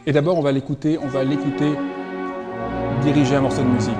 Et d'abord, on va l'écouter diriger un morceau de musique.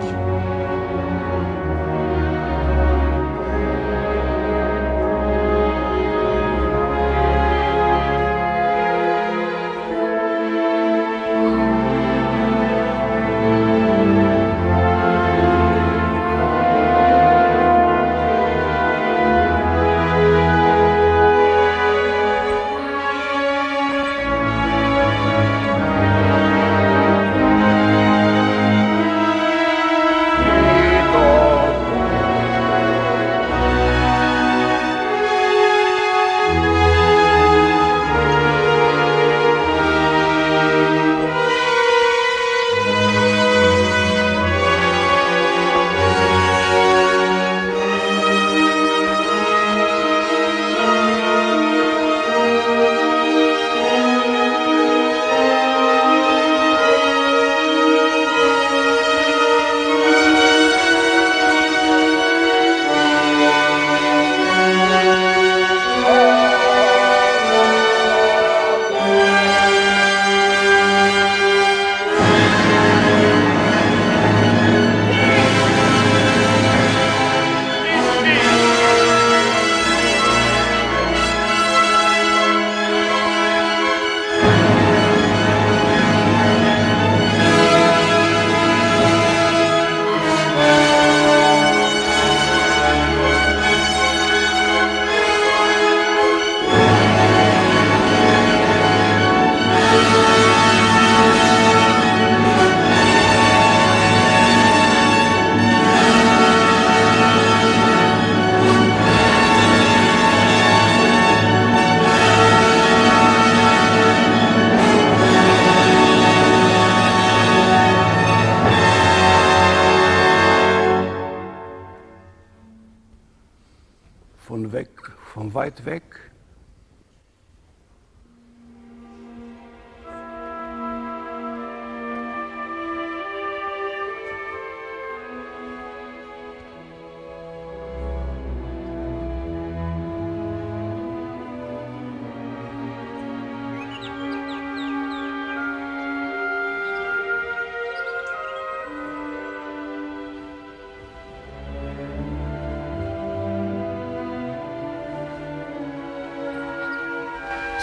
Von weit weg.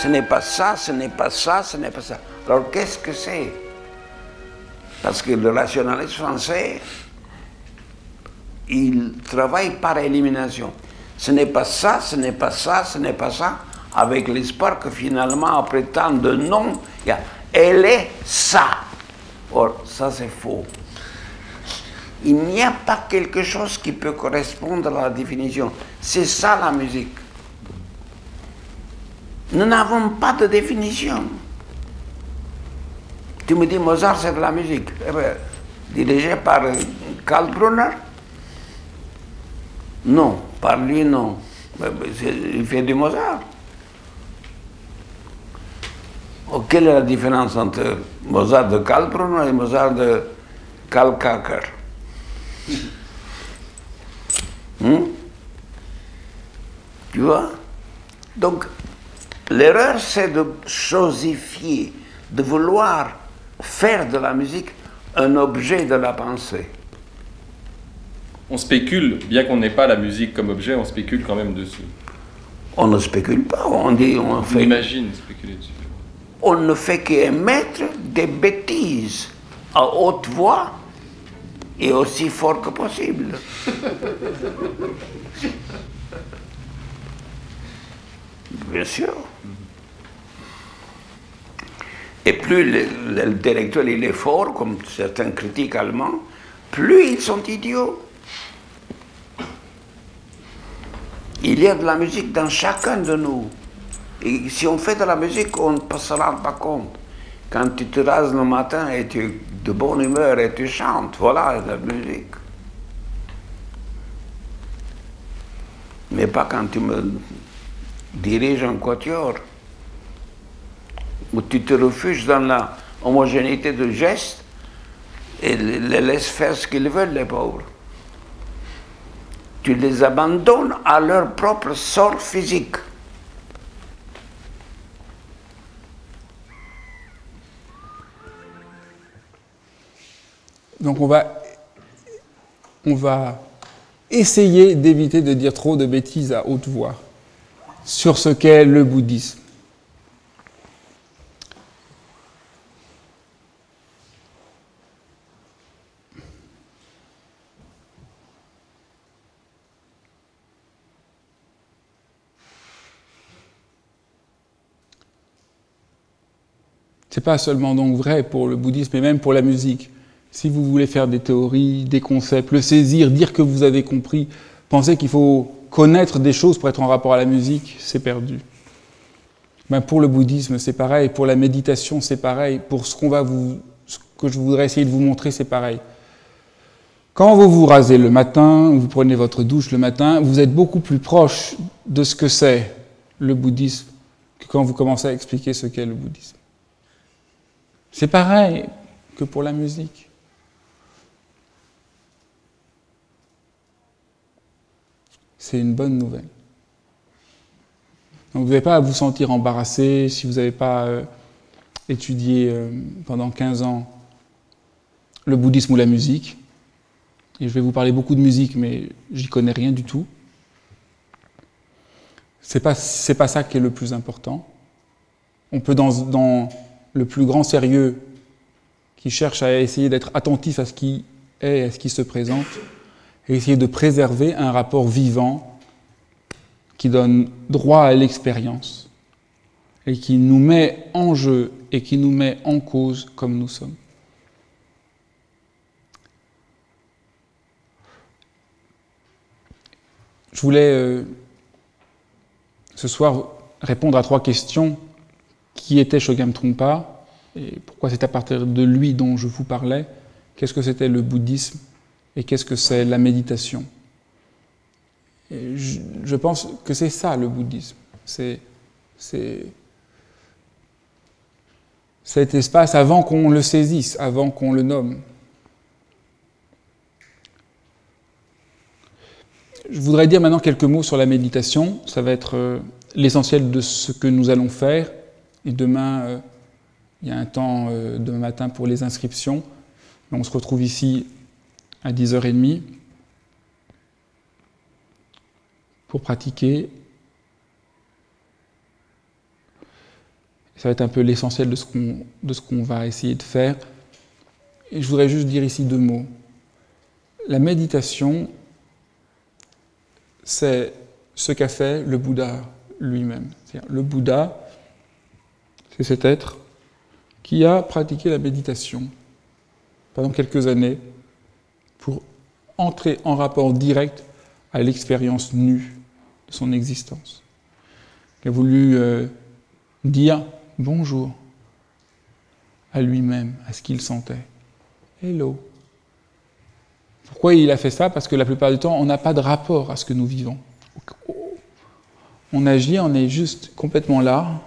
Ce n'est pas ça, ce n'est pas ça, ce n'est pas ça. Alors qu'est-ce que c'est? Parce que le rationaliste français, il travaille par élimination. Ce n'est pas ça, ce n'est pas ça, ce n'est pas ça, avec l'espoir que finalement, après tant de non, elle est ça. Or, ça c'est faux. Il n'y a pas quelque chose qui peut correspondre à la définition. C'est ça la musique. Nous n'avons pas de définition. Tu me dis Mozart c'est de la musique. Eh bien, dirigé par Karl Brunner? Non, par lui non. Il fait du Mozart. Oh, quelle est la différence entre Mozart de Karl Brunner et Mozart de Karl Kacker? Tu vois? Donc, l'erreur, c'est de chosifier, de vouloir faire de la musique un objet de la pensée. On spécule, bien qu'on n'ait pas la musique comme objet, on spécule quand même dessus. On ne spécule pas, on dit, on fait... On imagine spéculer dessus. On ne fait qu'émettre des bêtises à haute voix et aussi fort que possible. Bien sûr. Et plus l'intellectuel il est fort, comme certains critiques allemands, plus ils sont idiots. Il y a de la musique dans chacun de nous. Et si on fait de la musique, on ne se rend pas compte. Quand tu te rases le matin et tu es de bonne humeur et tu chantes, voilà la musique. Mais pas quand tu me diriges un quatuor, où tu te refuges dans la homogénéité de gestes et les laisses faire ce qu'ils veulent, les pauvres. Tu les abandonnes à leur propre sort physique. Donc on va essayer d'éviter de dire trop de bêtises à haute voix sur ce qu'est le bouddhisme. C'est pas seulement donc vrai pour le bouddhisme, mais même pour la musique. Si vous voulez faire des théories, des concepts, le saisir, dire que vous avez compris, penser qu'il faut connaître des choses pour être en rapport à la musique, c'est perdu. Ben pour le bouddhisme, c'est pareil. Pour la méditation, c'est pareil. Pour ce que je voudrais essayer de vous montrer, c'est pareil. Quand vous vous rasez le matin, vous prenez votre douche le matin, vous êtes beaucoup plus proche de ce que c'est le bouddhisme que quand vous commencez à expliquer ce qu'est le bouddhisme. C'est pareil que pour la musique. C'est une bonne nouvelle. Donc vous n'avez pas à vous sentir embarrassé si vous n'avez pas étudié pendant 15 ans le bouddhisme ou la musique. Et je vais vous parler beaucoup de musique, mais j'y connais rien du tout. C'est pas ça qui est le plus important. On peut dans le plus grand sérieux qui cherche à essayer d'être attentif à ce qui est, à ce qui se présente, et essayer de préserver un rapport vivant qui donne droit à l'expérience et qui nous met en jeu et qui nous met en cause comme nous sommes. Je voulais ce soir répondre à 3 questions. Qui était Chogyam Trungpa et pourquoi c'est à partir de lui dont je vous parlais? Qu'est-ce que c'était le bouddhisme et qu'est-ce que c'est la méditation? Et je pense que c'est ça le bouddhisme. C'est cet espace avant qu'on le saisisse, avant qu'on le nomme. Je voudrais dire maintenant quelques mots sur la méditation. Ça va être l'essentiel de ce que nous allons faire. Et demain, il y a un temps demain matin pour les inscriptions. On se retrouve ici à 10h30 pour pratiquer. Ça va être un peu l'essentiel de ce qu'on va essayer de faire. Et je voudrais juste dire ici 2 mots. La méditation, c'est ce qu'a fait le Bouddha lui-même. C'est-à-dire, le Bouddha, c'est cet être qui a pratiqué la méditation pendant quelques années pour entrer en rapport direct à l'expérience nue de son existence. Il a voulu dire bonjour à lui-même, à ce qu'il sentait. Hello. Pourquoi il a fait ça? Parce que la plupart du temps, on n'a pas de rapport à ce que nous vivons. On agit, on est juste complètement là,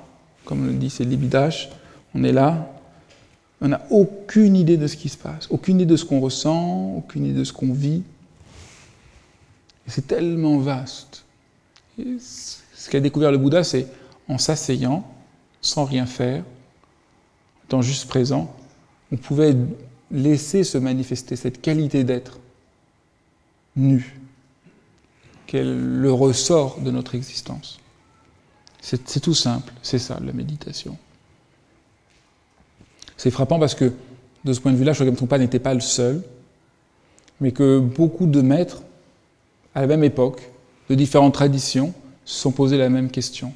comme le dit Célibidache, on est là, on n'a aucune idée de ce qui se passe, aucune idée de ce qu'on ressent, aucune idée de ce qu'on vit. Et c'est tellement vaste. Et ce qu'a découvert le Bouddha, c'est en s'asseyant, sans rien faire, étant juste présent, on pouvait laisser se manifester cette qualité d'être nu, qu'est le ressort de notre existence. C'est tout simple, c'est ça la méditation. C'est frappant parce que, de ce point de vue-là, Chogyam Trungpa n'était pas le seul, mais que beaucoup de maîtres, à la même époque, de différentes traditions, se sont posés la même question.